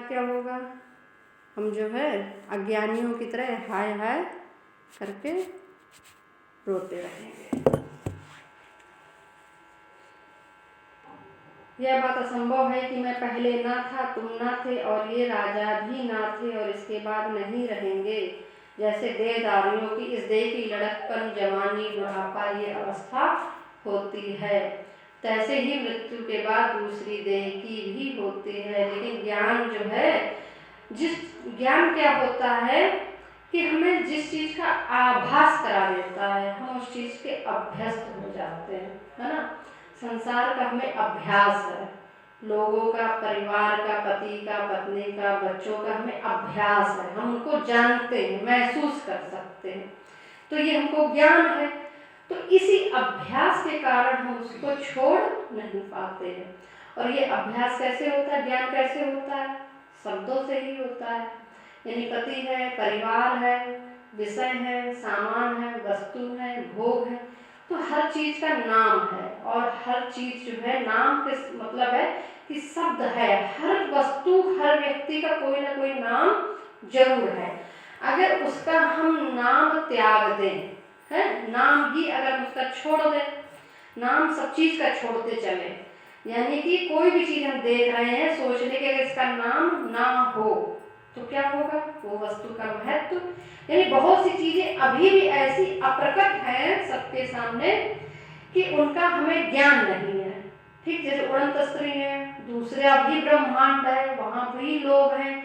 क्या होगा, हम जो है अज्ञानियों की तरह हाय हाय करके रोते रहेंगे। यह बात असंभव है कि मैं पहले ना था, तुम ना थे और ये राजा भी ना थे और इसके बाद नहीं रहेंगे। जैसे देहधारियों की इस देह की लड़कपन, जवानी, बुढ़ापा ये अवस्था होती है, तैसे ही मृत्यु के बाद दूसरी देह की भी होती है। लेकिन ज्ञान जो है, ज्ञान क्या होता है कि हमें जिस चीज का आभास करा देता है हम उस चीज के अभ्यस्त हो जाते हैं, है ना। संसार का हमें अभ्यास है, लोगों का, परिवार का, पति का, पत्नी का, बच्चों का हमें अभ्यास है, हम उनको जानते हैं, महसूस कर सकते हैं, तो ये हमको ज्ञान है। तो इसी अभ्यास के कारण हम उसको छोड़ नहीं पाते हैं। और ये अभ्यास कैसे होता है, ज्ञान कैसे होता है, शब्दों से ही होता है। यानी पति है, परिवार है, विषय है, सामान है, वस्तु है, भोग है, तो हर चीज का नाम है। और हर चीज जो है, नाम के मतलब है कि शब्द है, हर वस्तु, हर व्यक्ति का कोई ना कोई नाम जरूर है। अगर उसका हम नाम त्याग दें, है नाम ही अगर उसका छोड़ दें, नाम सब चीज का छोड़ते चले, यानी कि कोई भी चीज हम देख रहे हैं, सोचने के अगर इसका नाम ना हो तो क्या होगा, वो वस्तु का महत्व। यानी बहुत सी चीजें अभी भी ऐसी अप्रकट हैं सबके सामने कि उनका हमें ज्ञान नहीं है। ठीक, जैसे उड़न तस्त्री है, दूसरा भी ब्रह्मांड है, वहां भी लोग हैं,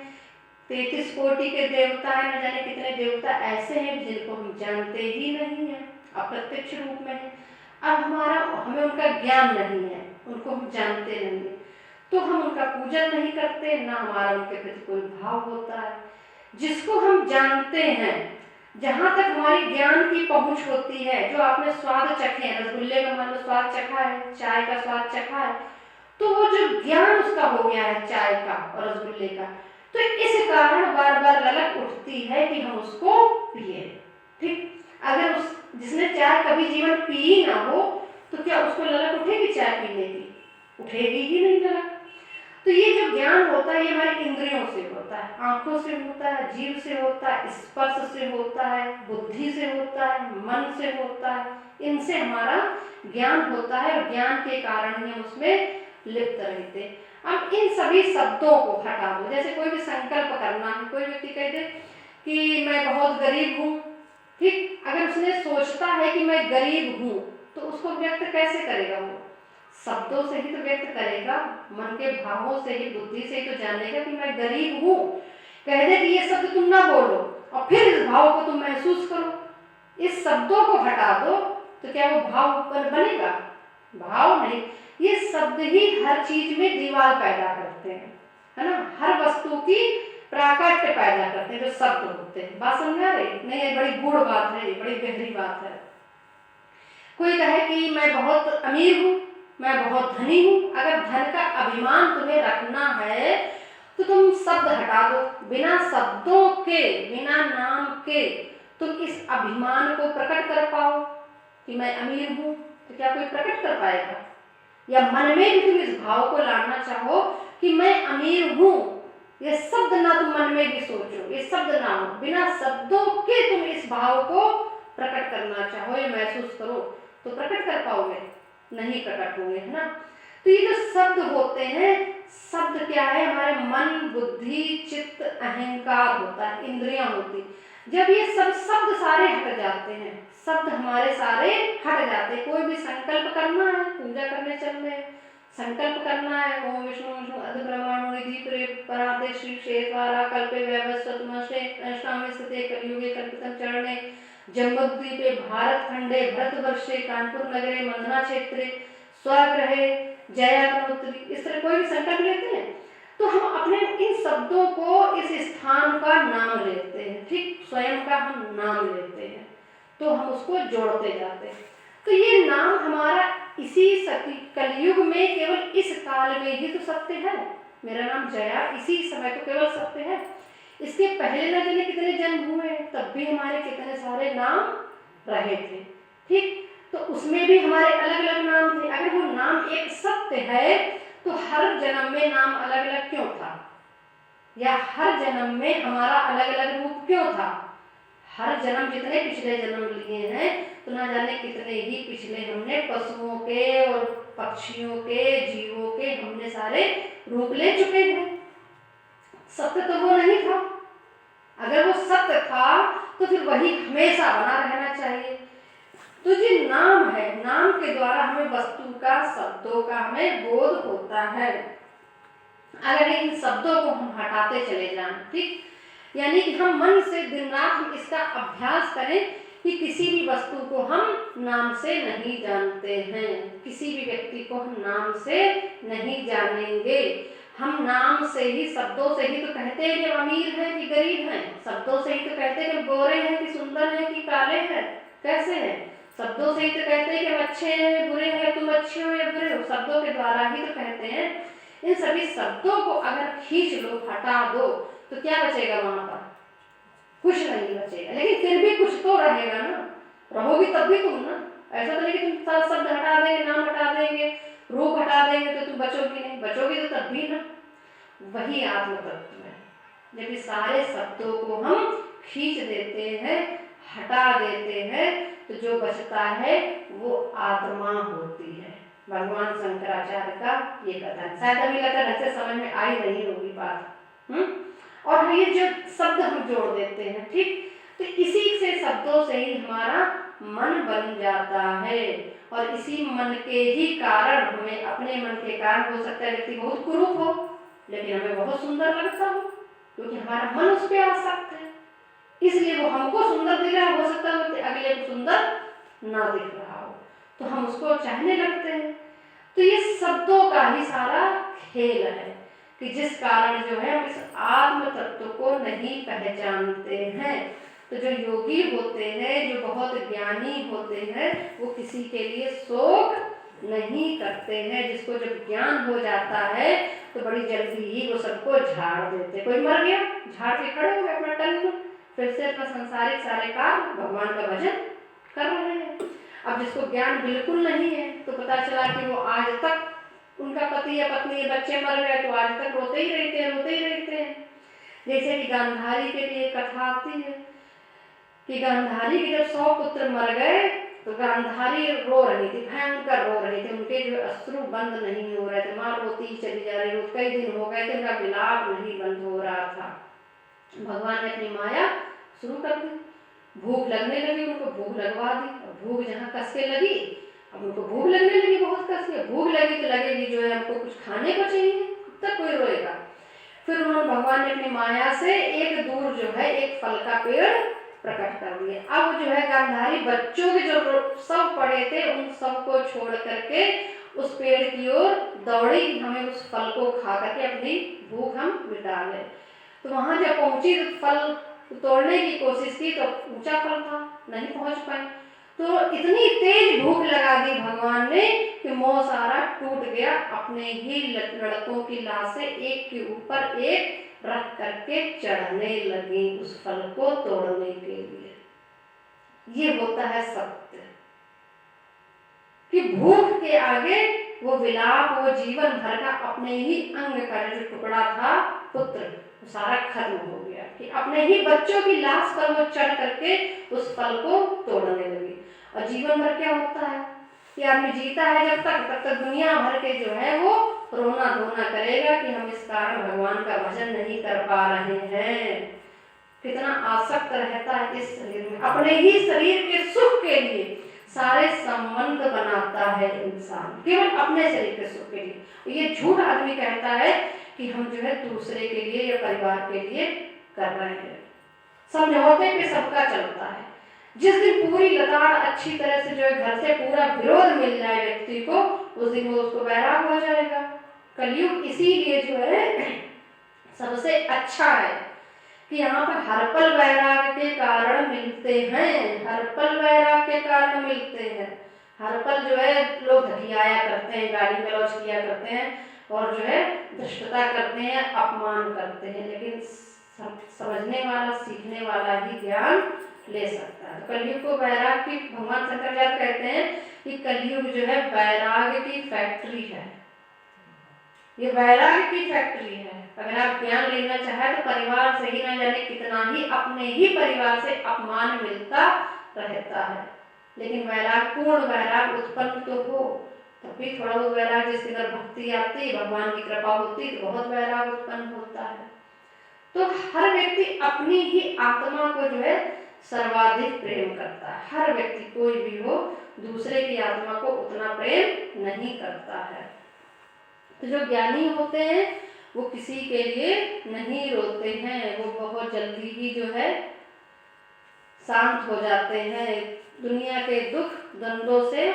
33 कोटि के देवता है, न जाने कितने देवता ऐसे हैं जिनको हम जानते ही नहीं है, अप्रत्यक्ष रूप में है। अब हमें उनका ज्ञान नहीं है, उनको हम जानते नहीं है, तो हम उनका पूजन नहीं करते, ना हमारा उनके प्रति कोई भाव होता है। जिसको हम जानते हैं, जहां तक हमारी ज्ञान की पहुंच होती है, जो आपने स्वाद चखे हैं, रसगुल्ले का मान लो स्वाद चखा है, चाय का स्वाद चखा है, तो वो जो ज्ञान उसका हो गया है चाय का और रसगुल्ले का, तो इस कारण बार बार ललक उठती है कि हम उसको पिए। ठीक, अगर जिसने चाय कभी जीवन पी ही ना हो तो क्या उसको ललक उठेगी चाय पीने की, उठेगी ही नहीं ललक। तो ये जो ज्ञान होता है ये हमारी इंद्रियों से होता है, आंखों से होता है, जीभ से होता है, स्पर्श से होता है, बुद्धि से होता है, मन से होता है, इनसे हमारा ज्ञान होता है और ज्ञान के कारण ही हम उसमें लिप्त रहते। अब इन सभी शब्दों को हटा दो। जैसे कोई भी संकल्प करना है, कोई व्यक्ति कह दे कि मैं बहुत गरीब हूँ, ठीक, अगर उसने सोचता है कि मैं गरीब हूँ तो उसको व्यक्त कैसे करेगा, वो शब्दों से ही तो व्यक्त करेगा, मन के भावों से ही, बुद्धि से ही तो जानेगा कि मैं गरीब हूँ। कह दे कि ये शब्द तुम ना बोलो और फिर इस भाव को तुम महसूस करो, इस शब्दों को हटा दो तो क्या वो भाव बनेगा, भाव नहीं। ये शब्द ही हर चीज में दीवार पैदा करते हैं, है ना, हर वस्तु की प्राकट्य पैदा करते हैं जो शब्द होते हैं। बात समझा रहे नहीं, ये बड़ी गूढ़ बात है, ये बड़ी गहरी बात है। कोई कहे कि मैं बहुत अमीर हूँ, मैं बहुत धनी हूँ, अगर धन का अभिमान तुम्हें रखना है तो तुम शब्द हटा दो, बिना शब्दों के, बिना नाम के तुम इस अभिमान को प्रकट कर पाओ कि मैं अमीर हूँ, तो क्या कोई प्रकट कर पाएगा? या मन में भी तुम इस भाव को लाना चाहो कि मैं अमीर हूँ, ये शब्द ना तुम मन में भी सोचो, ये शब्द ना हो, बिना शब्दों के तुम इस भाव को प्रकट करना चाहो या महसूस करो तो प्रकट कर पाओगे? नहीं प्रकट होंगे, है ना। तो ये जो शब्द होते हैं, शब्द क्या है, हमारे मन, बुद्धि, चित्त, अहंकार होता है, इंद्रियां होती। जब ये सब शब्द सारे हट जाते हैं, शब्द हमारे सारे हट जाते हैं, कोई भी संकल्प करना है, पूजा करने चल रहे, संकल्प करना है, ओम विष्णु विष्णु अद्भुत ब्रह्मांड दीप पराते श्री शेषवारा कल्पे वैवस्वतमस्ते अष्टामे स्थिते कलियुगे कल्पितं चरणे जम्बुद्वीपे भारत खंडे भरतवर्षे कानपुर नगरे मंदना क्षेत्रे स्वगृहे जयाग्नोत्री, इस तरह कोई भी संकल्प लेते हैं तो हम अपने इन शब्दों को, इस स्थान का नाम लेते हैं, ठीक, स्वयं का हम नाम लेते हैं तो हम उसको जोड़ते जाते हैं। तो ये नाम हमारा इसी कलयुग में, केवल इस काल में ही तो सत्य है। मेरा नाम जया इसी समय तो केवल सत्य है, इसके पहले न जाने कितने जन्म हुए, तब भी हमारे कितने सारे नाम रहे थे, ठीक, तो उसमें भी हमारे अलग अलग नाम थे। अगर वो नाम एक सत्य है तो हर जन्म में नाम अलग अलग क्यों था? या हर जन्म में हमारा अलग अलग रूप क्यों था? हर जन्म जितने पिछले जन्म लिए हैं तो ना जाने कितने ही पिछले हमने पशुओं के और पक्षियों के, जीवों के हमने सारे रूप ले चुके हैं। सत्य तो वो नहीं था। अगर वो सत्य था तो फिर वही हमेशा बना रहना चाहिए। तो जो नाम है, नाम के द्वारा हमें वस्तु का, शब्दों का हमें बोध होता है। अगर इन शब्दों को हम हटाते चले जाएं, ठीक, यानी कि हम मन से दिन रात हम इसका अभ्यास करें कि किसी भी वस्तु को हम नाम से नहीं जानते हैं, किसी भी व्यक्ति को हम नाम से नहीं जानेंगे। हम नाम से ही, शब्दों से ही तो कहते हैं कि अमीर हैं कि गरीब हैं, शब्दों से ही तो कहते हैं कि गोरे हैं कि सुंदर हैं कि काले हैं, कैसे हैं, शब्दों से ही तो कहते हैं कि हम अच्छे हैं बुरे हैं, तुम अच्छे हो या बुरे हो, शब्दों के द्वारा ही तो कहते हैं। इन सभी शब्दों को अगर खींच लो, हटा दो, तो क्या बचेगा वहां पर? कुछ नहीं बचेगा। लेकिन फिर भी कुछ तो रहेगा ना, रहोगी तब भी तुम ना। ऐसा तो नहीं कि तुम सारे शब्द हटा देंगे, नाम हटा देंगे, रूप हटा देंगे तो तुम बचोगी नहीं, बचोगी तो तब भी ना। वही आत्म तत्व है। जब इस सारे शब्दों को हम खींच देते हैं, हटा देते हैं, तो जो बचता है वो आत्मा होती है। भगवान शंकराचार्य का ये कथन, शायद अभी लगता ढंग से समझ में आई नहीं होगी बात। और ये जो शब्द हम जोड़ देते हैं, ठीक, तो इसी से शब्दों से ही हमारा मन बन जाता है। और इसी मन के ही कारण हमें, अपने मन के कारण, हो सकता है व्यक्ति बहुत कुरूप हो लेकिन हमें बहुत सुंदर लगता हो, क्योंकि हमारा मन उस पर आसक्त है, इसलिए वो हमको सुंदर दिख रहा है। हो सकता है अगले को सुंदर ना दिख रहा हो, तो हम उसको चाहने लगते हैं। तो ये शब्दों का ही सारा खेल है कि जिस कारण जो है हम इस आत्म तत्व को नहीं पहचानते हैं। तो जो योगी होते हैं, जो बहुत ज्ञानी होते हैं, वो किसी के लिए शोक नहीं करते हैं। जिसको जब ज्ञान हो जाता है तो बड़ी जल्दी ही वो सबको झाड़ देते। कोई मर गया, झाड़ के खड़े हो गए अपना टन, फिर से अपना संसारिक सारे काम, भगवान का भजन कर रहे हैं। अब जिसको ज्ञान बिल्कुल नहीं है तो पता चला कि वो आज तक, उनका पति या पत्नी या बच्चे मर गए तो आज तक रोते ही रहते हैं, रोते ही रहते हैं। जैसे कि गांधारी के लिए कथा आती है कि गांधारी के जब 100 पुत्र मर गए तो गांधारी रो रही थी, भयंकर रो रही थी, उनके जो अश्रु बंद नहीं हो रहे थे, माँ रोती चली जा रही, कई दिन हो गए थे, उनका विलाप नहीं बंद हो रहा था। भगवान ने अपनी माया शुरू कर दी, भूख लगने लगी, उनको भूख लगवा दी। भूख जहाँ कस के लगी, अब उनको भूख लगने लगी बहुत कस के, भूख लगी तो लगेगी जो है हमको कुछ खाने को चाहिए, तब कोई रोएगा। फिर उन्होंने, भगवान ने अपनी माया से एक दूर जो है एक फल का पेड़ प्रकट कर दिया। अब जो है गांधारी बच्चों के जो सब पड़े थे उन सबको छोड़ करके उस पेड़ की ओर दौड़ी, हमें उस फल को खा करके अपनी भूख हम मिटा लें। तो वहां जब पहुंची तो फल तोड़ने की कोशिश की तो ऊंचा फल था, नहीं पहुंच पाई। तो इतनी तेज भूख लगा दी भगवान ने कि मोह सारा टूट गया, अपने ही लड़कों की लाशें एक के ऊपर एक रख करके चढ़ने लगी उस फल को तोड़ने के लिए। ये होता है सत्य कि भूख के आगे वो विलाप, वो जीवन भर का अपने ही अंग का जो टुकड़ा था पुत्र, सारा खत्म हो गया कि अपने ही बच्चों की लाश पर वो चढ़ करके उस फल को तोड़ने लगी। और जीवन भर क्या होता है कि आदमी जीता है जब तक, तब तक दुनिया भर के जो है वो रोना धोना करेगा कि हम इस कारण भगवान का भजन नहीं कर पा रहे हैं। कितना आसक्त रहता है इस शरीर में, अपने ही शरीर के सुख के लिए सारे संबंध बनाता है इंसान, केवल अपने शरीर के सुख के लिए। ये झूठ आदमी कहता है कि हम जो है दूसरे के लिए या परिवार के लिए कर रहे हैं। समझौते पे सबका चलता है। जिस दिन पूरी लताड़ अच्छी तरह से जो है घर से पूरा विरोध मिल जाए व्यक्ति को, उस दिन वो उसको वैराग हो जाएगा। कलयुग इसीलिए जो है सबसे अच्छा है कि यहाँ पर हर पल वैराग के कारण मिलते हैं, हर पल वैराग के कारण मिलते हैं। हर पल जो है लोग धकियाया करते हैं, गाली गलौज किया करते हैं और जो है धृष्टता करते हैं, अपमान करते हैं, लेकिन समझने वाला, सीखने वाला ही ज्ञान ले सकता है। तो कलयुग को वैराग की, भगवान शंकराचार्य कहते हैं कि कलयुग जो है वैराग की फैक्ट्री है। ये वैराग्य की फैक्ट्री है। अगर आप ज्ञान लेना चाहे तो परिवार से ही न जाने कितना ही अपने ही परिवार से अपमान मिलता रहता है, लेकिन वैराग्य, पूर्ण वैराग्य उत्पन्न तो हो, तब भी थोड़ा बहुत वैराग्य, जिसके अंदर भक्ति आती, भगवान की कृपा होती तो बहुत वैराग्य उत्पन्न होता है। तो हर व्यक्ति अपनी ही आत्मा को जो है सर्वाधिक प्रेम करता है। हर व्यक्ति, कोई भी हो, दूसरे की आत्मा को उतना प्रेम नहीं करता है। तो जो ज्ञानी होते हैं वो किसी के लिए नहीं रोते हैं, वो बहुत जल्दी ही जो है शांत हो जाते हैं, दुनिया के दुख द्वंद्वों से।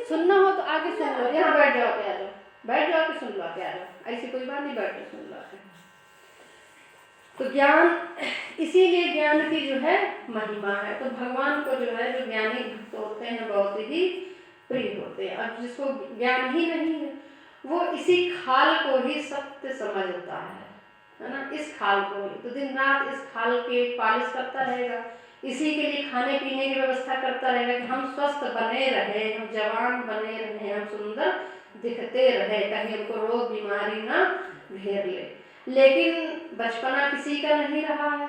सुनना हो तो आगे सुन लो, यहाँ बैठ जाओ के आ जाओ, बैठ जाओ के सुन लो के आ जाओ, ऐसी कोई बात नहीं, बैठ के सुन लो के। तो ज्ञान, इसीलिए ज्ञान की जो है महिमा है। तो भगवान को जो है, जो ज्ञानी भक्त होते हैं बहुत ही प्रिय होते हैं। अब जिसको ज्ञान ही नहीं है वो इसी खाल को ही सत्य समझता है ना, इस खाल को ही तो दिन रात इस खाल के पालिश करता रहेगा, इसी के लिए खाने पीने की व्यवस्था करता रहेगा कि हम स्वस्थ बने रहे, हम जवान बने रहे, हम सुंदर दिखते रहे, कहीं हमको रोग बीमारी ना घेर ले। लेकिन बचपना किसी का नहीं रहा है,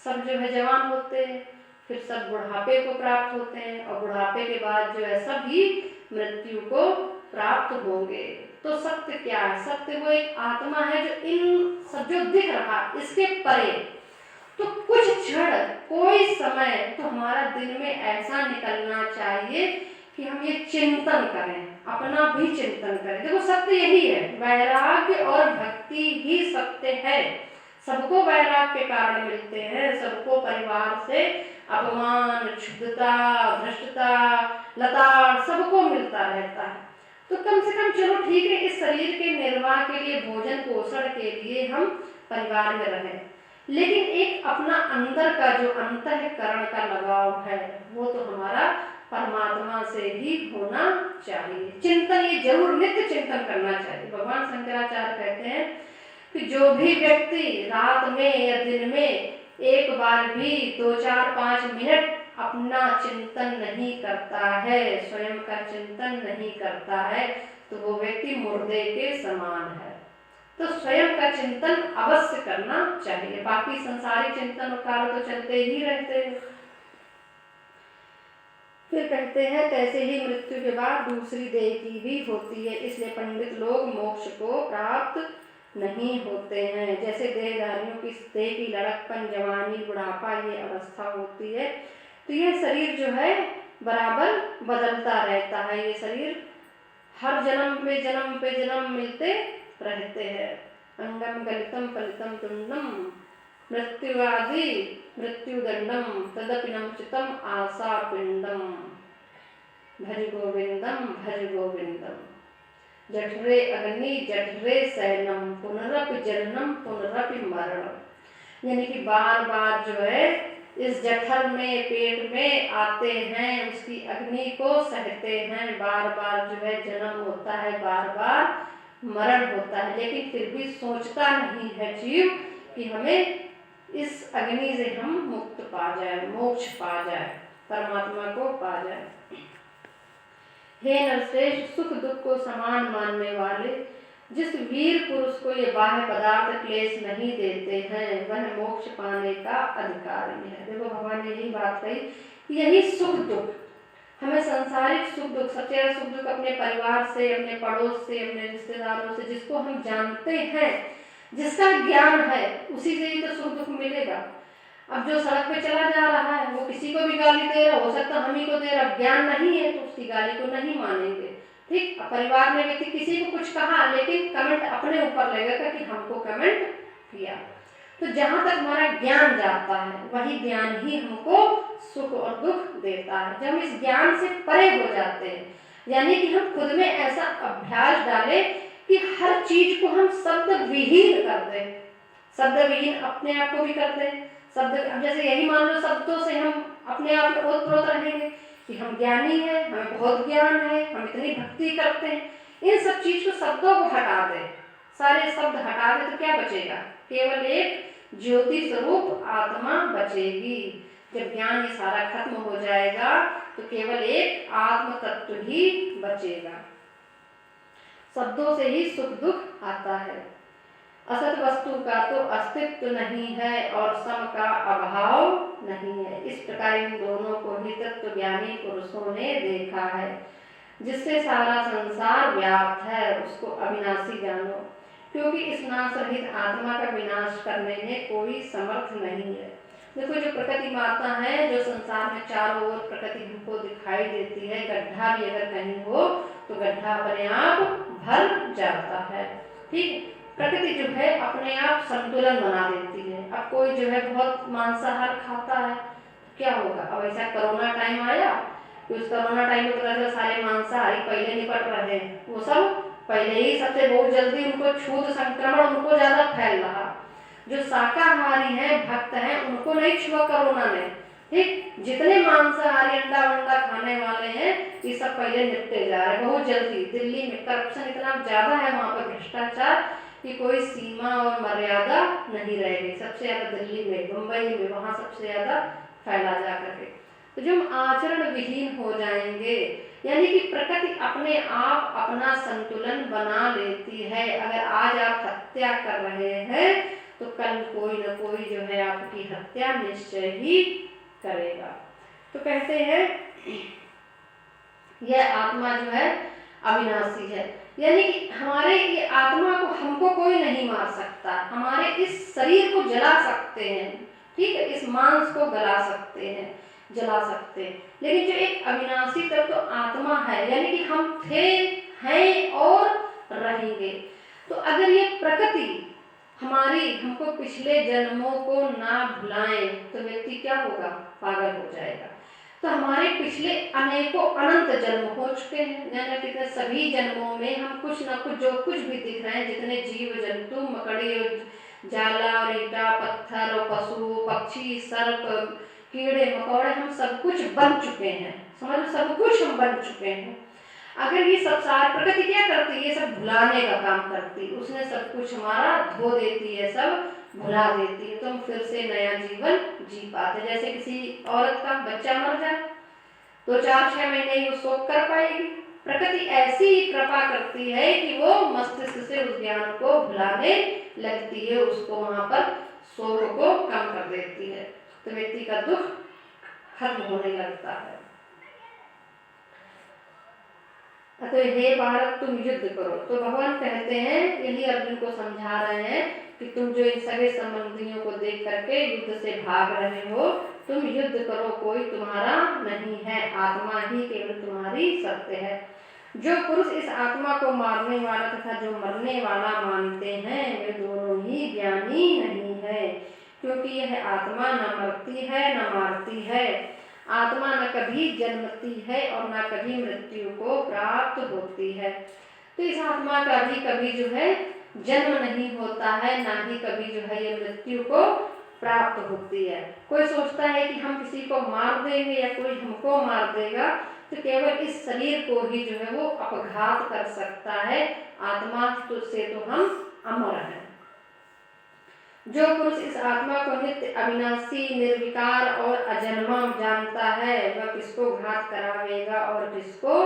सब जो है जवान होते हैं, फिर सब बुढ़ापे को प्राप्त होते हैं, और बुढ़ापे के बाद जो है सभी मृत्यु को प्राप्त होंगे। तो सत्य क्या है? सत्य वो एक आत्मा है जो इन सब जो दिख रहा इसके परे। तो कुछ क्षण, कोई समय तो हमारा दिन में ऐसा निकलना चाहिए कि हम ये चिंतन करें, अपना भी चिंतन करें। देखो सत्य यही है, वैराग्य और भक्ति ही सत्य है। सबको वैराग्य के कारण मिलते हैं, सबको परिवार से अपमान, क्षुद्रता, भ्रष्टता, लताड़ सबको मिलता रहता है। तो कम से कम चलो ठीक है, इस शरीर के निर्वाह के लिए, भोजन पोषण के लिए हम परिवार में रहें, लेकिन एक अपना अंदर का जो अंतःकरण का लगाव है वो तो हमारा परमात्मा से ही होना चाहिए। चिंतन ये जरूर नित्य चिंतन करना चाहिए। भगवान शंकराचार्य कहते हैं कि जो भी व्यक्ति रात में या दिन में एक बार भी 2-4-5 मिनट अपना चिंतन नहीं करता है, स्वयं का चिंतन नहीं करता है, तो वो व्यक्ति मुर्दे के समान है। तो स्वयं का चिंतन अवश्य करना चाहिए। बाकी संसारिक चिंतन और कार्य तो चलते ही रहते हैं। फिर कहते हैं तैसे ही मृत्यु के बाद दूसरी देह की भी होती है, इसलिए पंडित लोग मोक्ष को प्राप्त नहीं होते हैं। जैसे देहधारियों की देह की लड़कपन, जवानी, बुढ़ापा ये अवस्था होती है, तो यह शरीर जो है बराबर बदलता रहता है। ये शरीर हर जन्म पे जन्म मिलते रहते हैं। अंगम गलितम फलितम तुंडम मृत्युवादि मृत्युदंडम तदपि नमुचितम आशा पिंडम भज गोविंदम भज गोविंदम जठरे अग्नि जठरे शयनम पुनरपि जननम पुनरपि मरणम। यानी कि बार बार जो है इस जठर में, पेट में आते हैं, उसकी अग्नि को सहते हैं, बार बार जो है जन्म होता है, बार बार मरण होता है, लेकिन फिर भी सोचता नहीं है जीव कि हमें इस अग्नि से हम मुक्त पा जाए, मोक्ष पा जाए, परमात्मा को पा जाए। हे नरश्रेष्ठ, सुख दुख को समान मानने वाले जिस वीर पुरुष को ये बाह्य पदार्थ क्लेश नहीं देते हैं, वह मोक्ष पाने का अधिकारी है। देखो भगवान ने यही बात कही, यही सुख दुख, हमें संसारिक सुख दुख, सबसे ज्यादा सुख दुख अपने परिवार से, अपने पड़ोस से, अपने रिश्तेदारों से, जिसको हम जानते हैं, जिसका ज्ञान है, उसी से ही तो सुख दुख मिलेगा। अब जो सड़क पे चला जा रहा है वो किसी को भी गाली दे रहा, हो सकता हम ही को दे रहा, ज्ञान नहीं है तो उसकी गाली को नहीं मानेंगे। ठीक, परिवार में व्यक्ति किसी को कुछ कहा, लेकिन कमेंट अपने ऊपर लगेगा कि हमको कमेंट किया। तो जहां तक हमारा ज्ञान जाता है वही ज्ञान ही हमको सुख और दुख देता है। जब हम इस ज्ञान से परे हो जाते हैं, यानी कि हम खुद में ऐसा अभ्यास डालें कि हर चीज को हम शब्द विहीन कर दें, शब्द विहीन अपने आप को भी कर दें। शब्द, अब जैसे यही मान लो शब्दों से हम अपने आप में ओत-प्रोत रहेंगे कि हम ज्ञानी हैं, हमें बहुत ज्ञान है, हम इतनी भक्ति करते हैं, इन सब चीज को, शब्दों को हटा दे, सारे शब्द हटा दे तो क्या बचेगा? केवल एक ज्योति स्वरूप आत्मा बचेगी। जब ज्ञान ये सारा खत्म हो जाएगा तो केवल एक आत्म तत्व ही बचेगा। शब्दों से ही सुख दुख आता है। असत वस्तु का तो अस्तित्व नहीं है और सम का अभाव नहीं है। इस प्रकार इन दोनों को ही तत्व ज्ञानी पुरुषों ने देखा है। जिससे सारा संसार व्याप्त है उसको अविनाशी जानो, क्योंकि इस नाश रहित आत्मा का विनाश करने में कोई समर्थ नहीं है। देखो जो प्रकृति माता है, जो संसार में चारों ओर प्रकृति हमको दिखाई देती है, गड्ढा भी अगर कहीं हो तो गड्ढा अपने आप भर जाता है। ठीक, प्रकृति जो है अपने आप संतुलन बना देती है। अब कोई जो है बहुत मांसाहार खाता है, क्या होगा? अब ऐसा कोरोना टाइम आया, तो उस कोरोना टाइम में पता चला सारे मांसाहारी पहले निपट रहे हैं, वो सब पहले ही सबसे बहुत जल्दी उनको छूत संक्रमण उनको ज्यादा फैल रहा। जो शाकाहारी हैं, भक्त हैं, उनको नहीं छुआ कोरोना ने। ठीक, जितने मांसाहारी अंडा वंडा खाने वाले हैं ये सब पहले निपटे जा रहे बहुत जल्दी। दिल्ली में करप्शन इतना ज्यादा है, वहाँ पर भ्रष्टाचार कि कोई सीमा और मर्यादा नहीं रह गई। सबसे ज्यादा दिल्ली में, मुंबई में, वहाँ सबसे ज्यादा फैला जा करके। तो जो हम आचरण विहीन हो जाएंगे, यानी कि प्रकृति अपने आप अपना संतुलन बना लेती है। अगर आज आप हत्या कर रहे हैं तो कल कोई न कोई जो है आपकी हत्या निश्चय ही करेगा। तो कहते हैं यह आत्मा जो है अविनाशी है, यानी कि हमारे ये आत्मा को हमको कोई नहीं मार सकता। हमारे इस शरीर को जला सकते हैं, ठीक है, इस मांस को गला सकते हैं, जला सकते हैं, लेकिन जो एक अविनाशी तत्व तो आत्मा है, यानी कि हम थे, हैं और रहेंगे। तो अगर ये प्रकृति हमारी हमको पिछले जन्मों को ना भुलाएं तो व्यक्ति क्या होगा? पागल हो जाएगा। तो हमारे पिछले अनेकों अनंत जन्म हो चुके हैं, यानी कि सभी जन्मों में हम कुछ ना कुछ, जो कुछ भी दिख रहे हैं, जितने जीव जंतु, मकड़ी और जाला और ईटा पत्थर और पशु पक्षी सर्प कीड़े मकोड़े, हम सब कुछ बन चुके हैं। समझ, सब कुछ हम बन चुके हैं। अगर ये सब सार प्रकृति क्या करती है? ये सब भुलाने का काम करती है। उसने सब कुछ हमारा धो देती है, सब भुला देती है, तो हम फिर से नया जीवन जी पाते। जैसे किसी औरत का बच्चा मर जाए तो 4-6 महीने ही वो शोक कर पाएगी। प्रकृति ऐसी ही कृपा करती है कि वो मस्तिष्क से उस ज्ञान को भुलाने लगती है, उसको वहां पर शोक को कम कर देती है, तो व्यक्ति का दुख खत्म होने लगता है। तो हे भारत तुम युद्ध करो। तो भगवान कहते हैं, यही अर्जुन को समझा रहे हैं कि तुम जो इन सगे संबंधियों को देख करके युद्ध से भाग रहे हो, तुम युद्ध करो, कोई तुम्हारा नहीं है, आत्मा ही केवल तुम्हारी सत्य है। जो पुरुष इस आत्मा को मारने वाला तथा जो मरने वाला मानते हैं वे दोनों ही ज्ञानी नहीं है, क्योंकि यह आत्मा न मरती है न मारती है। आत्मा न कभी जन्मती है और न कभी मृत्यु को प्राप्त होती है। तो इस आत्मा का भी कभी जो है जन्म नहीं होता है, ना ही कभी जो है ये मृत्यु को प्राप्त होती है। कोई सोचता है कि हम किसी को मार देंगे या कोई हमको मार देगा, तो केवल इस शरीर को ही जो है वो अपघात कर सकता है। आत्मा से तो हम अमर हैं। जो पुरुष इस आत्मा को नित्य अविनाशी निर्विकार और अजन्मा जानता है वह किसको घात करावेगा और किसको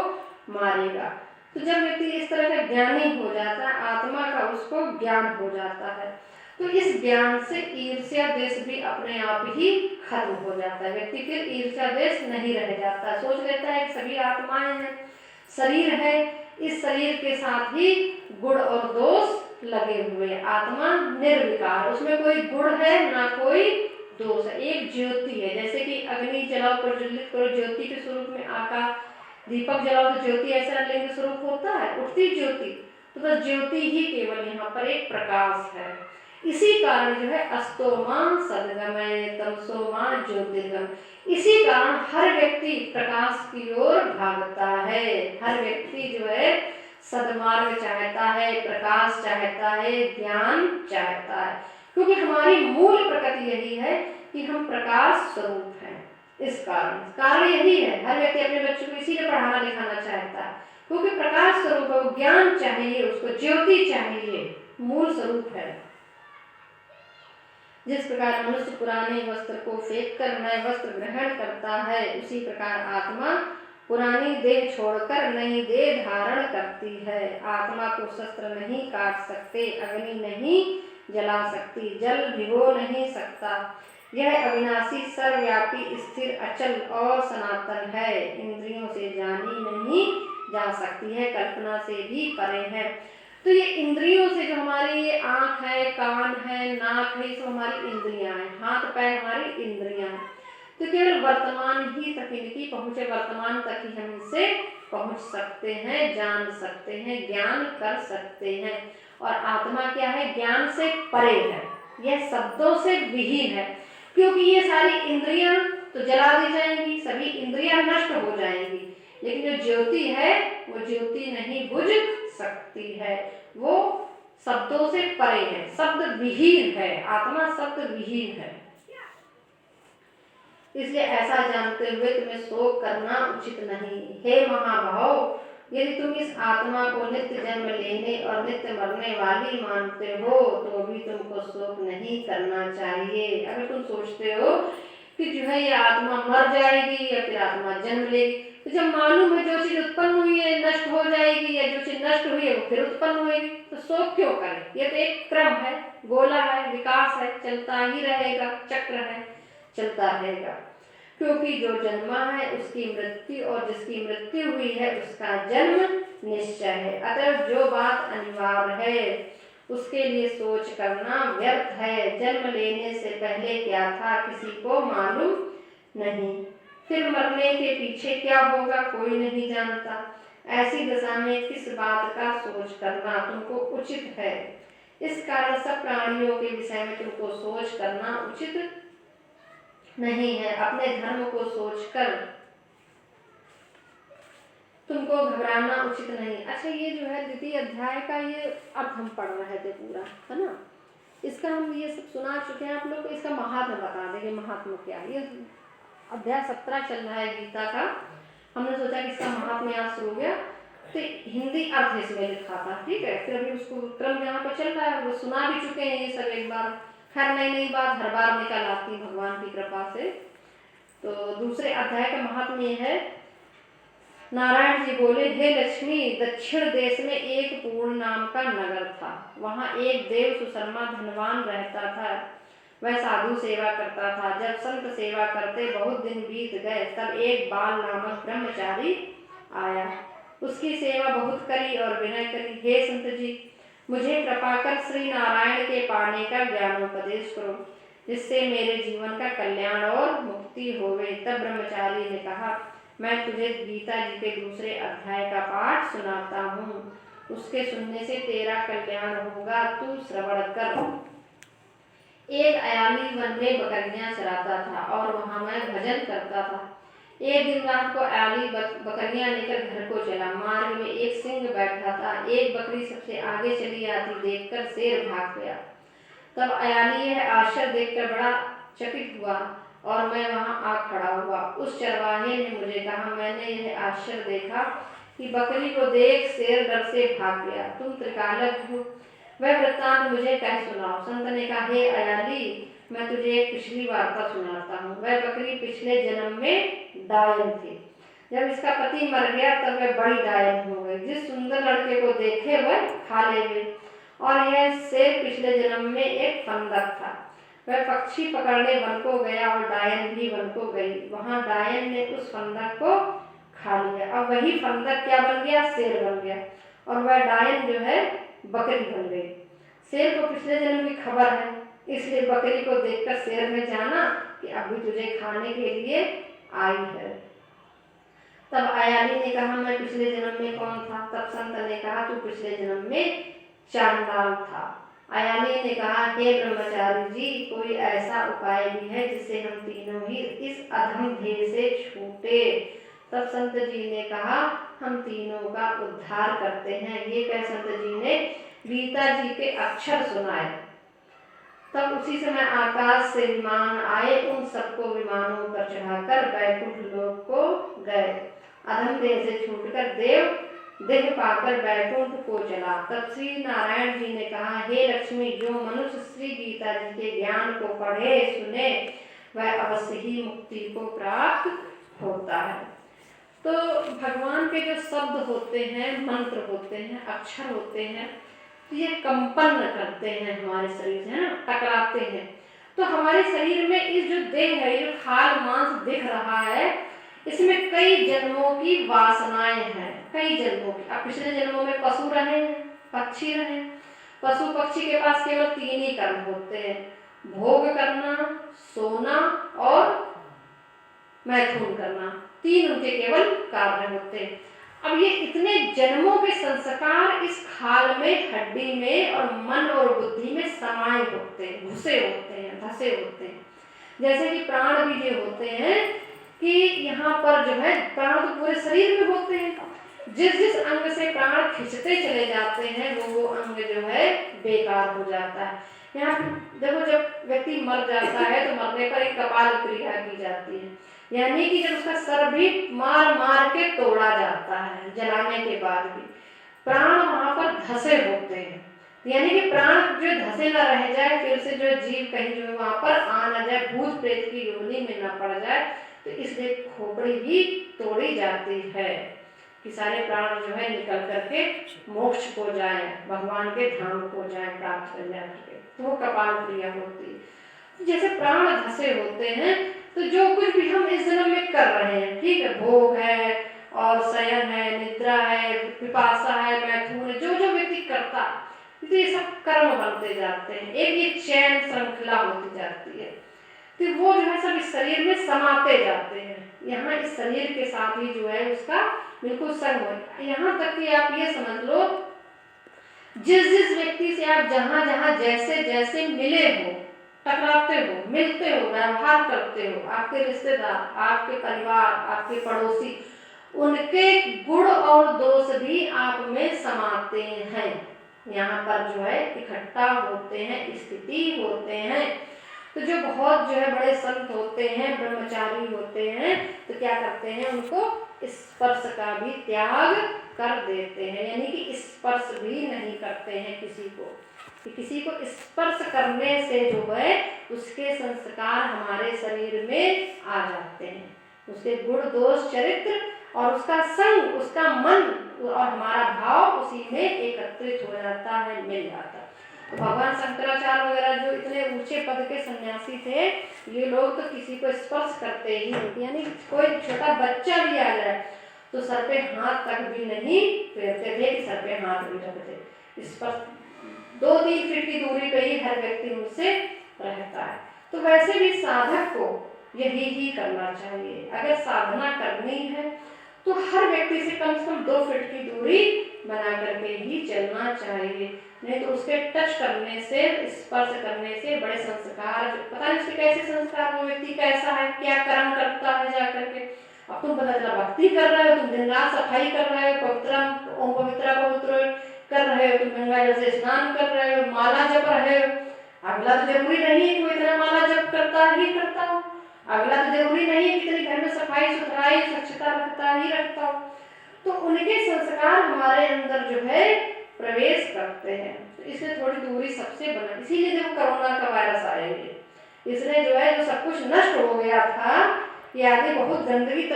मारेगा। तो जब व्यक्ति इस तरह का ज्ञानी हो जाता है, आत्मा का उसको ज्ञान हो जाता है, तो इस ज्ञान से ईर्ष्या द्वेष भी अपने आप ही खत्म हो जाता है। व्यक्ति फिर ईर्ष्या द्वेष नहीं रह जाता, सोच लेता है कि सभी आत्माएं हैं, शरीर है, इस शरीर के साथ ही गुण और दोष लगे हुए। आत्मा निर्विकार, उसमें कोई गुण है ना कोई दोष है, एक ज्योति है। जैसे कि अग्नि जलाओ प्रज्वलित करो, ज्योति के स्वरूप में आकाश, दीपक जलाओ तो ज्योति ऐसा लिंग स्वरूप होता है, उठती ज्योति, तो बस ज्योति ही केवल यहाँ पर एक प्रकाश है। इसी कारण जो है अस्तो मां सद्गमय तमसो मां ज्योतिर्गम, इसी कारण हर व्यक्ति प्रकाश की ओर भागता है। हर व्यक्ति जो है सद्मार्ग चाहता है, प्रकाश चाहता है, ज्ञान चाहता है, क्योंकि हमारी मूल प्रकृति यही है कि हम प्रकाश स्वरूप हैं। इस कारण यही है, हर व्यक्ति अपने बच्चों को इसीलिए पढ़ाना लिखाना चाहता है, क्योंकि प्रकाश स्वरूप है, ज्ञान चाहिए उसको, ज्योति चाहिए, मूल स्वरूप है। जिस प्रकार मनुष्य पुराने वस्त्र को फेंक कर नए वस्त्र ग्रहण करता है, उसी प्रकार आत्मा पुरानी देह छोड़कर नई देह धारण करती है। आत्मा को शस्त्र नहीं काट सकते, अग्नि नहीं जला सकती, जल भिगो नहीं सकता। यह अविनाशी, सर्वव्यापी, स्थिर, अचल और सनातन है। इंद्रियों से जानी नहीं जा सकती है, कल्पना से भी परे है। तो ये इंद्रियों से, जो हमारी ये आँख है, कान है, नाक है, ये सब हमारी इंद्रियां हैं, हाथ पैर हमारी इंद्रियां हैं। तो केवल वर्तमान ही तक इनकी पहुँच है, वर्तमान तक ही हम इनसे पहुँच सकते हैं, जान सकते हैं, ज्ञान कर सकते हैं। और आत्मा क्या है? ज्ञान से परे है, यह शब्दों से विहीन है, क्योंकि ये सारी इंद्रियां तो जला दी जाएंगी, सभी इंद्रियां नष्ट हो जाएंगी, लेकिन जो ज्योति है वो ज्योति नहीं बुझ सकती है, वो शब्दों से परे है, शब्द विहीन है, आत्मा शब्द विहीन है। इसलिए ऐसा जानते हुए तुम्हें शोक करना उचित नहीं। हे महाभाव, यदि तुम इस आत्मा को नित्य जन्म लेने और नित्य मरने वाली मानते हो तो भी तुमको शोक नहीं करना चाहिए। अगर तुम सोचते हो कि जो है ये आत्मा मर जाएगी या फिर आत्मा जन्म लेगी, तो जब मालूम है जो चीज उत्पन्न हुई है नष्ट हो जाएगी, या जो चीज नष्ट हुई है वो फिर उत्पन्न होगी, तो शोक क्यों करें? ये तो एक क्रम है, गोला है, विकास है, चलता ही रहेगा, चक्र है, चलता रहेगा। क्योंकि जो जन्मा है उसकी मृत्यु, और जिसकी मृत्यु हुई है उसका जन्म निश्चय है। अतः जो बात अनिवार्य है उसके लिए सोच करना व्यर्थ है। जन्म लेने से पहले क्या था किसी को मालूम नहीं, फिर मरने के पीछे क्या होगा कोई नहीं जानता। ऐसी दशा में किस बात का सोच करना तुमको उचित है? इस कारण सब प्राणियों के विषय में तुमको सोच करना उचित नहीं है। अपने धर्म को सोचकर तुमको घबराना उचित नहीं। अच्छा, ये जो है द्वितीय अध्याय का ये अर्थ हम पढ़ रहे थे पूरा, है ना? इसका हम ये सब सुना चुके हैं आप लोग को। इसका महात्मा बता देंगे, महात्मा क्या है। ये अध्याय 17 चल रहा है गीता का। हमने सोचा कि इसका महात्मा यहाँ शुरू हो गया, तो हिंदी अर्थ इसमें लिखा था, ठीक है। फिर अभी उसको क्रम यहाँ पर चल रहा है, वो सुना भी चुके हैं ये सब एक बार। खैर नई बात हर बार निकल आती भगवान की कृपा से। तो दूसरे अध्याय का महात्मा ये है। नारायण जी बोले, हे लक्ष्मी, दक्षिण देश में एक पूर्ण नाम का नगर था। वहाँ एक देव सुशर्मा धनवान रहता था। वह साधु सेवा करता था। जब संत सेवा करते बहुत दिन बीत गए, तब एक बाल नामक ब्रह्मचारी आया। उसकी सेवा बहुत करी और विनय करी। हे संत जी, मुझे कृपा कर श्री नारायण के पाने का ज्ञानोपदेश करो, जिससे मेरे जीवन का कल्याण और मुक्ति होवे। तब ब्रह्मचारी ने कहा, मैं तुझे गीता जी के दूसरे अध्याय का पाठ सुनाता हूँ, उसके सुनने से तेरा कल्याण होगा, तू श्रवण कर। एक अयाली वन में बकरियां चराता था और वहाँ मैं भजन करता था। एक दिन रात को अयाली बकरियां लेकर घर को चला। मार्ग में एक सिंह बैठा था। एक बकरी सबसे आगे चली आती देखकर शेर भाग गया। तब अयाली यह आश्चर्य देखकर बड़ा चकित हुआ और मैं वहाँ आ खड़ा हुआ। उस चरवाहे ने मुझे कहा, मैंने यह आश्चर्य देखा कि बकरी को देख शेर डर से भाग गया। तुम त्रिकालज्ञ हो, वह वृत्तांत मुझे कह सुनाओ। संत ने कहा, हे अयाली, मैं तुझे एक पिछली वार्ता सुनाता हूँ। वह बकरी पिछले जन्म में डायन थी। जब इसका पति मर गया तब वह बड़ी डायन हो गई। जिस सुंदर लड़के को देखे वह खा ले गई। और यह शेर पिछले जन्म में एक फंदक था। वह पक्षी पकड़ने वन को गया और डायन भी वन को गई। वहाँ डायन ने उस फंदक को खा लिया। अब वही फंदक क्या बन गया? शेर बन गया। और वह डायन जो है बकरी बन गई। शेर को पिछले जन्म की खबर है, इसलिए बकरी को देखकर शेर ने जाना कि अभी तुझे खाने के लिए आई है। तब अयाली ने कहा, मैं पिछले जन्म में कौन था? तब संत ने कहा, तू पिछले जन्म में चांडाल था। अयाली ने कहा, हे ब्रह्मचारी जी, कोई ऐसा उपाय भी है जिससे हम तीनों ही इस अधम ध्येय से छूटे? तब संत जी ने कहा, हम तीनों का उद्धार करते हैं। ये कह संत जी ने गीता जी के अक्षर सुनाए। तब उसी समय आकाश से विमान आए। उन सबको विमानों पर चढ़ाकर बैकुंठ लोक को गए। अधम देह से छूटकर देव देह पाकर बैकुंठ को चला। तब श्री नारायण जी ने कहा, हे लक्ष्मी, जो मनुष्य श्री गीता जी के ज्ञान को पढ़े सुने वह अवश्य ही मुक्ति को प्राप्त होता है। तो भगवान के जो शब्द होते हैं, मंत्र होते हैं, अक्षर होते हैं, तो ये कंपन करते हैं हमारे शरीर से, है ना, टकराते हैं। तो हमारे शरीर में इस जो देह है, जो खाल मांस दिख रहा है, इसमें कई जन्मों की वासनाएं हैं, कई जन्मों की। अब पिछले जन्मों में पशु रहे, पक्षी रहे। पशु पक्षी के पास केवल 3 ही कर्म होते हैं, भोग करना, सोना और मैथुन करना। 3 उनके केवल कार्य होते हैं। अब ये इतने जन्मों के संस्कार इस खाल में, हड्डी में और मन और बुद्धि में समाये होते हैं, घुसे होते हैं, धसे होते हैं। जैसे कि प्राण भी जो होते हैं कि यहाँ पर जो है प्राण तो पूरे शरीर में होते हैं, जिस जिस अंग से प्राण खिंचते चले जाते हैं वो अंग जो है बेकार हो जाता है। यहाँ देखो, जब व्यक्ति मर जाता है तो मरने पर एक कपाल क्रिया की जाती है, यानी कि जब उसका सर भी मार मार के तोड़ा जाता है, जलाने के बाद भी प्राण वहां पर धसे होते हैं, यानी कि प्राण जो धसे न रह जाए, फिर से जो जीव कहीं जो वहां पर आ न जाए, भूत प्रेत की योनि में न पड़ जाए, तो इसलिए खोपड़ी भी तोड़ी जाती है कि सारे प्राण जो है निकल करके मोक्ष को जाए, भगवान के धाम को जाए, प्राप्त कर जाए। तो वो कपाल क्रिया होती है। जैसे प्राण धसे होते हैं, तो जो कुछ भी हम इस जन्म में कर रहे हैं, ठीक है, भोग है और शयन है, निद्रा है, पिपासा है, मैथुन है, जो जो व्यक्ति करता है, तो ये सब कर्म बनते जाते हैं, एक चैन श्रृंखला होती जाती है। तो वो जो है सब इस शरीर में समाते जाते हैं। यहाँ इस शरीर के साथ ही जो है उसका बिल्कुल संग हो। यहाँ तक कि आप ये समझ लो, जिस जिस व्यक्ति से आप जहाँ जहाँ जैसे जैसे मिले हो, टकराते हो, मिलते हो, व्यवहार करते हो, आपके रिश्तेदार, आपके परिवार, आपके पड़ोसी, उनके गुण और दोष भी आप में समाते हैं, यहाँ पर जो है इकट्ठा होते हैं, स्थिति होते हैं। तो जो बहुत जो है बड़े संत होते हैं, ब्रह्मचारी होते हैं, तो क्या करते हैं, उनको स्पर्श का भी त्याग कर देते हैं, यानी कि स्पर्श भी नहीं करते हैं किसी को, कि किसी को स्पर्श करने से जो है उसके संस्कार हमारे शरीर में आ जाते हैं, उसके गुण दोष चरित्र और उसका संग, उसका मन और हमारा भाव उसी में एकत्रित हो जाता है, मिल जाता है। तो भगवान शंकराचार्य वगैरह जो इतने ऊंचे पद के सन्यासी थे, ये लोग तो किसी को स्पर्श करते ही नहीं, यानी कोई छोटा बच्चा भी आ जाए तो सर पे हाथ तक भी नहीं फेरते थे कि सर पे हाथ भी रखते। स्पर्श 2-3 फीट की दूरी पे ही हर व्यक्ति उनसे रहता है। तो वैसे भी साधक को यही ही करना चाहिए। अगर साधना करनी है तो हर व्यक्ति से कम 2 फीट की दूरी बना करके ही चलना चाहिए, नहीं तो उसके टच करने से, स्पर्श करने से बड़े संस्कार, पता नहीं उसके कैसे संस्कार, वो व्यक्ति कैसा है, क्या कर्म करता है जा करके। अब तुम पता चला भक्ति कर रहे हो, तुम दिन रात सफाई कर रहे हो, ओम पवित्रा पवित्र कर रहे हो, तुम गंगा जल से स्नान कर रहे हो, माला जप रहे हो। अगला तो जरूरी नहीं है कोई इतना माला जप करता ही करता हो, अगला तो जरूरी नहीं है कि इतनी घर में सफाई सुथराई स्वच्छता रखता ही रखता हो। तो उनके संस्कार हमारे अंदर जो है प्रवेश करते हैं, तो इसलिए थोड़ी दूरी सबसे बना। इसीलिए जब कोरोना का वायरस आया, इसने जो है जो सब कुछ नष्ट हो गया था, ये आगे बहुत गंदे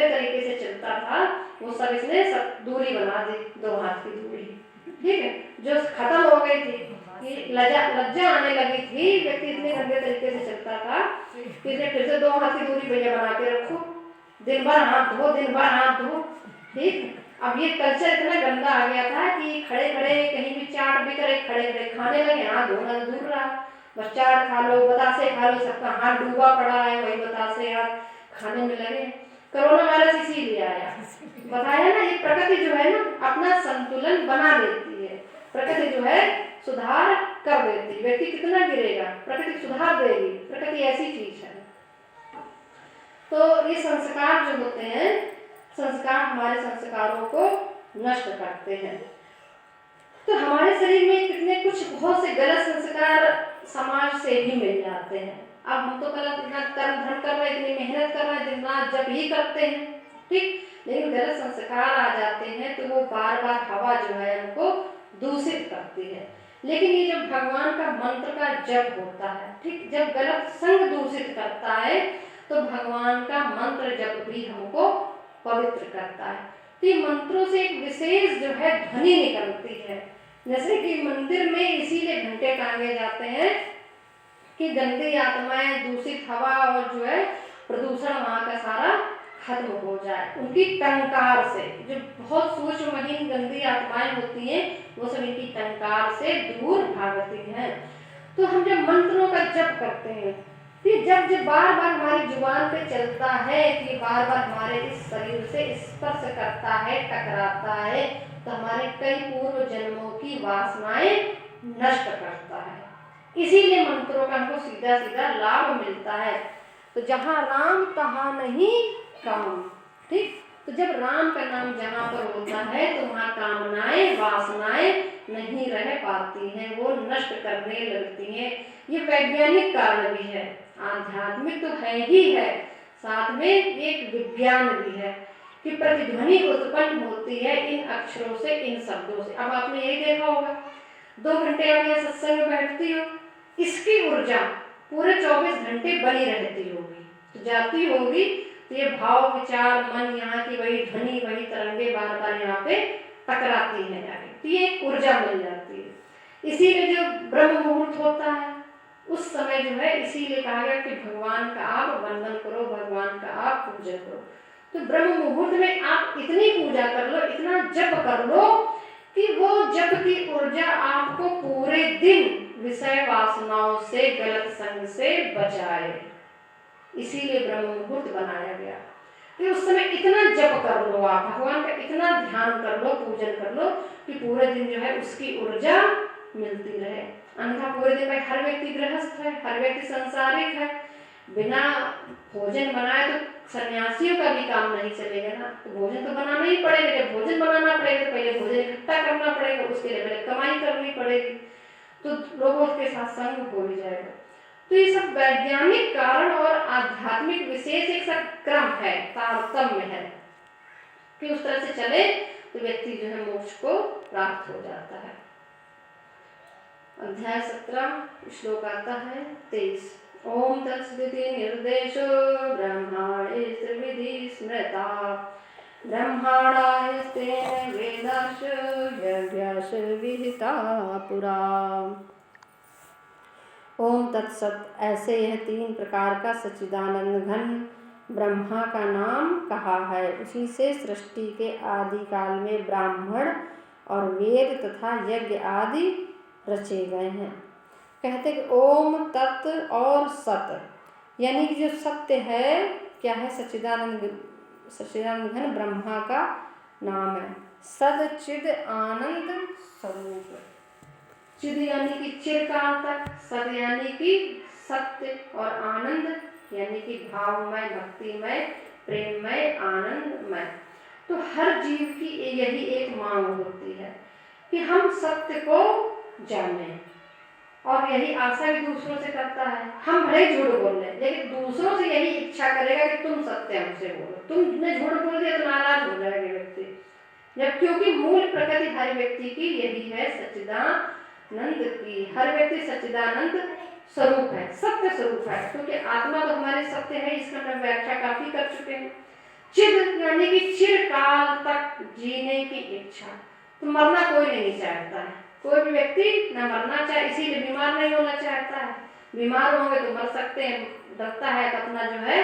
तरीके से चलता था, वो सब इसने सब दूरी बना दी, 2 हाथ की दूरी, ठीक है, जो खत्म हो गई थी, लज्जा आने लगी थी, व्यक्ति इतने गंदे तरीके से चलता था, इसलिए फिर से 2 हाथ की दूरी भैया बना के रखो, दिन भर हाथ धो, दिन भर हाथ धो, ठीक। अब ये कल्चर इतना गंदा आ गया था कि खड़े खड़े कहीं भी चाट भी करे, खड़े खड़े खाने लगे, हाथ धोना दूर रहा, बस चाट खा लो, बतासे खा लो, सबका हाथ डूबा पड़ा है, वही बतासे हाथ खाने में लगे। कोरोना वायरस इसीलिए आया, बताया ना, ये प्रकृति जो है ना अपना संतुलन बना देती है, प्रकृति जो है सुधार कर देती है। व्यक्ति कितना गिरेगा, प्रकृति सुधार देगी, प्रकृति ऐसी चीज है। तो ये संस्कार जो होते हैं, संस्कार हमारे संस्कारों को नष्ट करते हैं। तो हमारे शरीर में कितने कुछ बहुत से गलत संस्कार समाज से ही मिल जाते हैं। अब हम तो गलत इतना कर्म धर्म कर रहे हैं, इतनी मेहनत कर रहे हैं, दिन रात जप ही करते हैं, ठीक, लेकिन गलत संस्कार आ जाते हैं तो वो बार बार हवा जो है हमको दूषित करती है। लेकिन ये जब भगवान का मंत्र का जप होता है, ठीक, जब गलत संग दूषित करता है तो भगवान का मंत्र जप भी हमको पवित्र करता है। तो ये मंत्रों से एक विशेष जो है ध्वनि निकलती है। जैसे कि मंदिर में इसीलिए घंटे टांगे जाते हैं कि गंदी आत्माएं, दूषित हवा और जो है प्रदूषण वहाँ का सारा खत्म हो जाए। उनकी टंकार से, जो बहुत सूक्ष्म महीन गंदी आत्माएं होती हैं, वो सब इनकी टंकार से दूर भागती हैं। तो हम जब मंत्रों का जप करते हैं, फिर जब बार बार हमारी जुबान पे चलता है कि बार बार हमारे इस शरीर से स्पर्श करता है, टकराता है, तो हमारे कई पूर्व जन्मों की वासनाएं नष्ट करता है। इसीलिए मंत्रों का हमको सीधा सीधा लाभ मिलता है। तो जहाँ राम तहाँ नहीं काम, ठीक। तो जब राम का नाम जहाँ पर होता है तो वहाँ कामनाएं, वासनाएं नहीं रह पाती हैं, वो नष्ट करने लगती हैं। ये वैज्ञानिक कारण भी है, आध्यात्मिक तो है ही है, साथ में एक विज्ञान भी है कि प्रतिध्वनि उत्पन्न होती है इन अक्षरों से, इन शब्दों से। अब आपने यही देखा होगा, 2 घंटे आप यहाँ सत्संग में बैठती हो, इसकी ऊर्जा पूरे 24 घंटे बनी रहती होगी, तो जाती होगी तो ये भाव, विचार, मन, यहाँ की वही ध्वनि, वही तरंगे बार बार यहाँ पे टकराती हैं जाके, तो ये एक ऊर्जा मिल जाती है। इसीलिए जो ब्रह्म मुहूर्त होता है उस समय जो है, इसीलिए कहा गया कि भगवान का आप वंदन करो, भगवान का आप पूजन करो। तो ब्रह्म मुहूर्त में आप इतनी पूजा कर लो, इतना जप कर लो कि वो जप की ऊर्जा आपको पूरे दिन विषय वासनाओं से, गलत संग से बचाए। इसीलिए ब्रह्म मुहूर्त बनाया गया कि उस समय इतना जप कर लो, आप भगवान का इतना ध्यान कर लो, पूजन कर लो कि पूरे दिन जो है उसकी ऊर्जा मिलती रहे। अन्यथा पूरे दिन में हर व्यक्ति गृहस्थ है, हर व्यक्ति संसारिक है, बिना भोजन बनाए तो सन्यासियों का भी काम नहीं चलेगा ना। तो भोजन तो बनाना ही पड़ेगा, जब भोजन बनाना पड़ेगा तो पहले भोजन इकट्ठा करना पड़ेगा, उसके लिए पहले कमाई करनी पड़ेगी, तो लोगों के साथ संग हो ही जाएगा। तो ये सब वैज्ञानिक कारण और आध्यात्मिक विशेष एक सब क्रम है, तारतम्य है कि उस तरह से चले तो व्यक्ति जो है मोक्ष को प्राप्त हो जाता है। अध्याय 17 श्लोक आता है 23। ओम तत्सदिति निर्देशो ब्रह्माणे त्रिविधि स्मृता ब्रह्माणास्तेन वेदाश्च यज्ञाश्च विहिता पुरा। ओम तत्सत, ऐसे यह 3 प्रकार का सच्चिदानंद घन ब्रह्मा का नाम कहा है। उसी से सृष्टि के आदि काल में ब्राह्मण और वेद तथा यज्ञ आदि रचे गए हैं। कहते कि ओम तत् और सत, यानी कि जो सत्य है क्या है, सच्चिदानंद घन ब्रह्मा का नाम है। सद चिद आनंद स्वरूप, चिद यानी कि चिरकाल तक, सद यानी कि सत्य, और आनंद यानी कि भावमय, भक्तिमय, प्रेममय, आनंदमय। तो हर जीव की यही एक मांग होती है कि हम सत्य को जाने, और यही आशा भी दूसरों से करता है। हम भले झूठ बोल रहे, लेकिन दूसरों से यही इच्छा करेगा कि तुम सत्य हमसे बोलो। तुमने झूठ बोल दिया तो नाराज हो जाएगा व्यक्ति, जब क्योंकि मूल प्रकृति हर व्यक्ति की यही है, सच्चिदानंद की। हर व्यक्ति सच्चिदानंद स्वरूप है, सत्य स्वरूप है, क्योंकि आत्मा तो हमारे सत्य है, इसका हम व्याख्या काफी कर चुके हैं। चिद यानी कि चिरकाल तक जीने की इच्छा, तो मरना कोई नहीं चाहता है, कोई भी व्यक्ति न मरना चाहे, इसीलिए बीमार नहीं होना चाहता है। बीमार होंगे तो मर सकते हैं, डरता है तो अपना जो है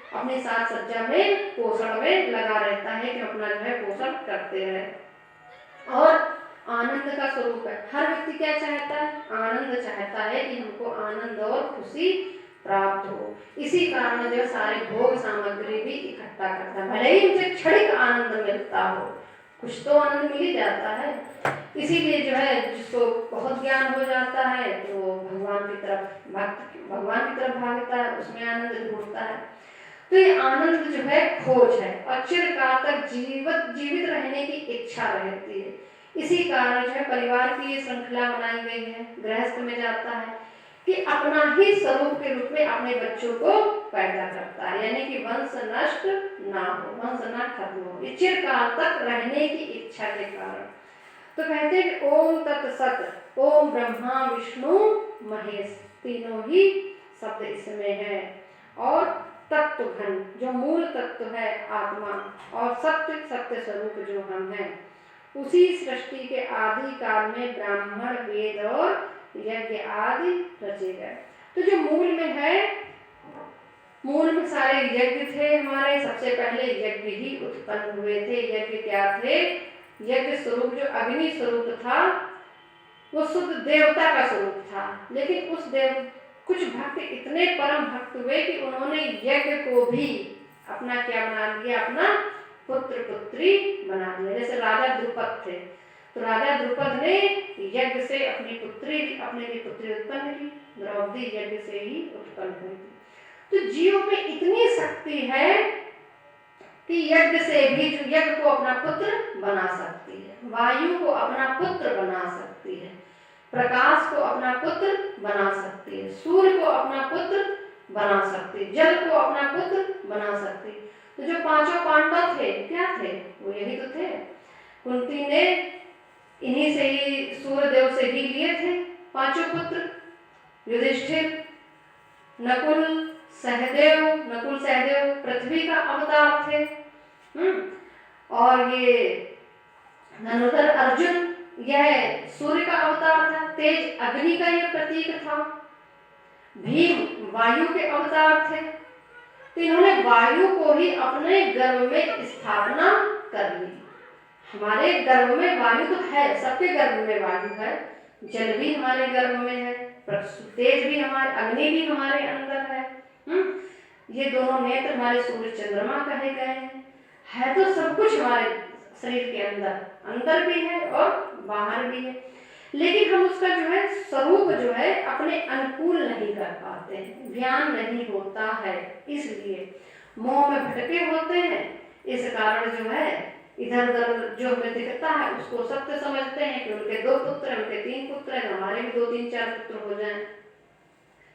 अपनी साथ सज्जा में पोषण में लगा रहता है कि अपना जो है पोषण करते रहे। और आनंद का स्वरूप है, हर व्यक्ति क्या चाहता है, आनंद चाहता है कि हमको आनंद और खुशी प्राप्त हो। इसी कारण जो सारे भोग सामग्री भी इकट्ठा करता है, भले ही उसे क्षणिक आनंद मिलता हो, कुछ तो आनंद मिल ही जाता है। इसीलिए जो है जिसको बहुत ज्ञान हो जाता है तो भगवान की तरफ भागता है, उसमें आनंद ढूंढता है। तो ये आनंद जो है खोज है, और चिरकाल तक जीवित रहने की इच्छा रहती है। इसी कारण जो है परिवार की ये श्रृंखला बनाई गई है, गृहस्थ में जाता है कि अपना ही स्वरूप के रूप में अपने बच्चों को पैदा करता है, यानी कि वंश नष्ट ना हो, वंश ना खत्म हो, ये चिरकाल तक रहने की इच्छा के कारण। तो कहते हैं कि ओम तत्सत, ओम ब्रह्मा विष्णु महेश, तीनों ही शब्द इसमें है। और तत्व घन, जो मूल तत्व है आत्मा, और सत्य सत्य स्वरूप जो हम हैं, उसी सृष्टि के आदि काल में ब्राह्मण वेद और यज्ञ आदि रचे गए। तो जो मूल में है, मूल में सारे यज्ञ थे हमारे, सबसे पहले यज्ञ ही उत्पन्न हुए थे। यज्ञ क्या थे? यज्ञ स्वरूप जो अग्नि स्वरूप था वो शुद्ध देवता का स्वरूप था, लेकिन उस कुछ भक्त इतने परम भक्त हुए कि उन्होंने यज्ञ को भी अपना क्या बना लिया, अपना पुत्र पुत्री बना लिया। जैसे राजा द्रुपद थे, तो राजा द्रुपद ने यज्ञ से अपनी पुत्री, अपने लिए पुत्री उत्पन्न की, द्रौपदी यज्ञ से ही उत्पन्न हुई थी। तो जीव में इतनी शक्ति है कि यज्ञ से भी, जो यज्ञ को अपना पुत्र बना सकती है, वायु को अपना पुत्र बना सकती है, प्रकाश को अपना पुत्र बना सकती है, सूर्य को अपना पुत्र बना सकती है, जल को अपना पुत्र बना सकती है। तो जो पांचों पांडव थे क्या थे? वो यही तो थे। कुंती ने इन्हीं से ही, सूर्य देव से ही लिए थे पांचों पुत्र। युधिष्ठिर, नकुल सहदेव पृथ्वी का अवतार थे। और ये धनुर्धर अर्जुन, यह सूर्य का अवतार था। तेज अग्नि का यह प्रतीक था। भीम वायु के अवतार थे। तो इन्होंने वायु को ही अपने गर्भ में स्थापना कर ली। हमारे गर्भ में वायु तो है, सबके गर्भ में वायु है, जल भी हमारे गर्भ में है, तेज भी हमारे, अग्नि भी हमारे अंदर है। ये दोनों नेत्र हमारे सूर्य चंद्रमा कहे गए हैं। है तो सब कुछ हमारे शरीर के अंदर भी है और बाहर भी है, लेकिन हम उसका जो है स्वरूप जो है अपने अनुकूल नहीं कर पाते हैं, ज्ञान नहीं होता है, इसलिए मोह में भटके होते हैं। इस कारण जो है इधर उधर जो हमें दिखता है उसको सत्य समझते हैं कि उनके 2 पुत्र हैं, उनके 3 पुत्र हैं, हमारे भी 2 3 4 पुत्र हो जाएं।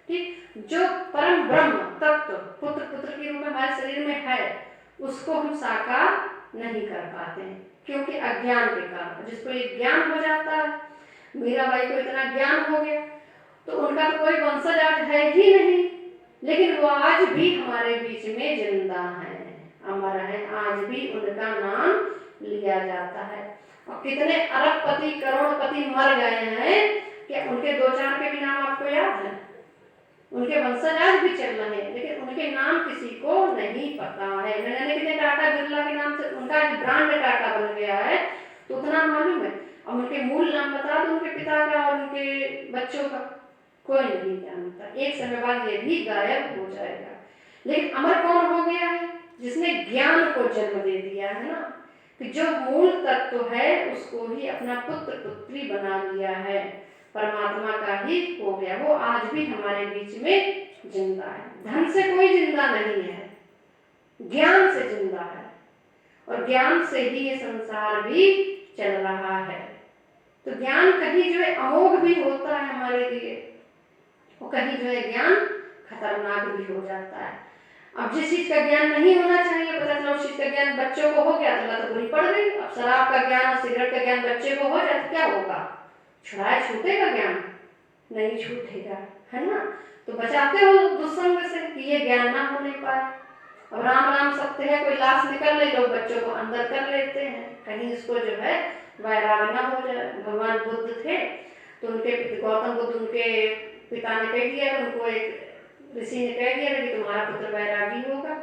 ठीक, जो परम ब्रह्म तत्व पुत्र के रूप में हमारे शरीर में है, उसको हम साकार नहीं कर पाते हैं, क्योंकि अज्ञान के कारण। जिसको ये ज्ञान हो जाता है, मीराबाई को इतना ज्ञान हो गया, तो उनका तो कोई वंशज आज है ही नहीं, लेकिन वो आज भी हमारे बीच में जिंदा है, अमर है, आज भी उनका नाम लिया जाता है। और कितने अरबपति करोड़पति मर गए हैं, क्या उनके 2-4 के भी नाम आपको याद है? उनके वंशज आज भी चल रहे हैं, लेकिन उनके नाम किसी को नहीं पता है। मैंने कितने टाटा बिरला के नाम से उनका ब्रांड टाटा बन गया है, तो उतना मालूम है। और उनके मूल नाम बता दो, उनके पिता का और उनके बच्चों का, कोई नहीं जानता। एक समय बाद ये भी गायब हो जाएगा। लेकिन अमर कौन हो गया है? जिसने ज्ञान को जन्म दे दिया है ना, कि जो मूल तत्व है उसको ही अपना पुत्र पुत्री बना लिया है, परमात्मा का ही हो गया। वो आज भी हमारे बीच में जिंदा है। धन से कोई जिंदा नहीं है, ज्ञान से जिंदा है, और ज्ञान से ही ये संसार भी चल रहा है। तो ज्ञान कहीं जो है अमोघ भी होता है हमारे लिए, और कहीं जो है ज्ञान खतरनाक भी हो जाता है। अब जिस चीज का ज्ञान नहीं होना चाहिए, पता चला उस चीज का ज्ञान बच्चों को हो गया तो लत बुरी पड़ गई। अब शराब का ज्ञान और सिगरेट का ज्ञान बच्चे को हो जाए तो क्या होगा? छूटेगा ज्ञान? नहीं छूटेगा, है ना। तो बचाते हो दुष्संग से कि ये ज्ञान ना होने पाए। अब राम राम सत्य है, कोई लाश निकल ले, लोग बच्चों को अंदर कर लेते हैं, कहीं इसको जो है वैराग ना हो जाए। भगवान बुद्ध थे, तो उनके गौतम बुद्ध, उनके पिता ने कह दिया, उनको एक ऋषि ने कह दिया कि तुम्हारा पुत्र वैरागी होगा।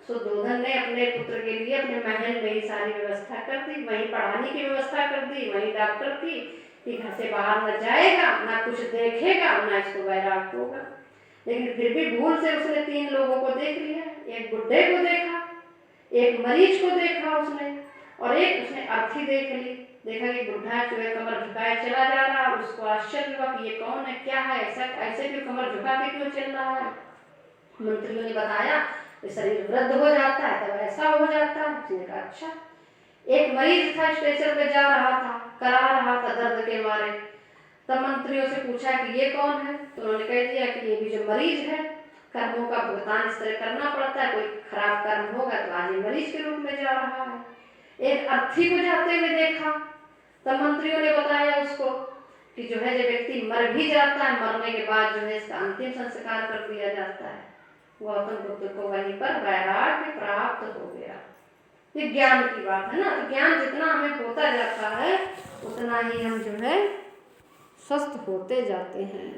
सुद्धोधन ने अपने पुत्र के लिए अपने महल में ही सारी व्यवस्था कर दी, वहीं पढ़ाने की व्यवस्था कर दी, वहीं डॉक्टर थी कि घर से बाहर न जाएगा, ना कुछ देखेगा, ना इसको वैराग होगा। लेकिन फिर भी भूल से उसने 3 लोगों को देख लिया। एक बुढ़े को देखा, एक मरीज को देखा उसने, और एक उसने अर्थी देख ली। देखा कि बुढ़ा जो है कमर झुकाए चला जा रहा, उसको आश्चर्य हुआ कि ये कौन है, क्या है, ऐसे क्यों कमर झुका के क्यों चल रहा है। मंत्रियों ने बताया शरीर वृद्ध हो जाता है तब ऐसा हो जाता है। उसने कहा अच्छा। एक मरीज था, स्टेशन पे जा रहा था, करा रहा था दर्द के मारे, तब मंत्रियों से पूछा कि ये कौन है, तो उन्होंने कह दिया कि ये भी जो मरीज है, कर्मों का भुगतान इस तरह करना पड़ता है, कोई खराब कर्म होगा तो आज ये मरीज के रूप में जा रहा है। एक अर्थी को जाते हुए देखा, तब मंत्रियों ने बताया उसको कि जो है जब व्यक्ति मर भी जाता है, मरने के बाद जो है इसका अंतिम संस्कार कर दिया जाता है। गौतम बुद्ध को वहीं पर वैराग्य प्राप्त हो गया। ये ज्ञान की बात है ना। तो ज्ञान जितना हमें होता जाता है उतना ही हम जो है स्वस्थ होते जाते हैं।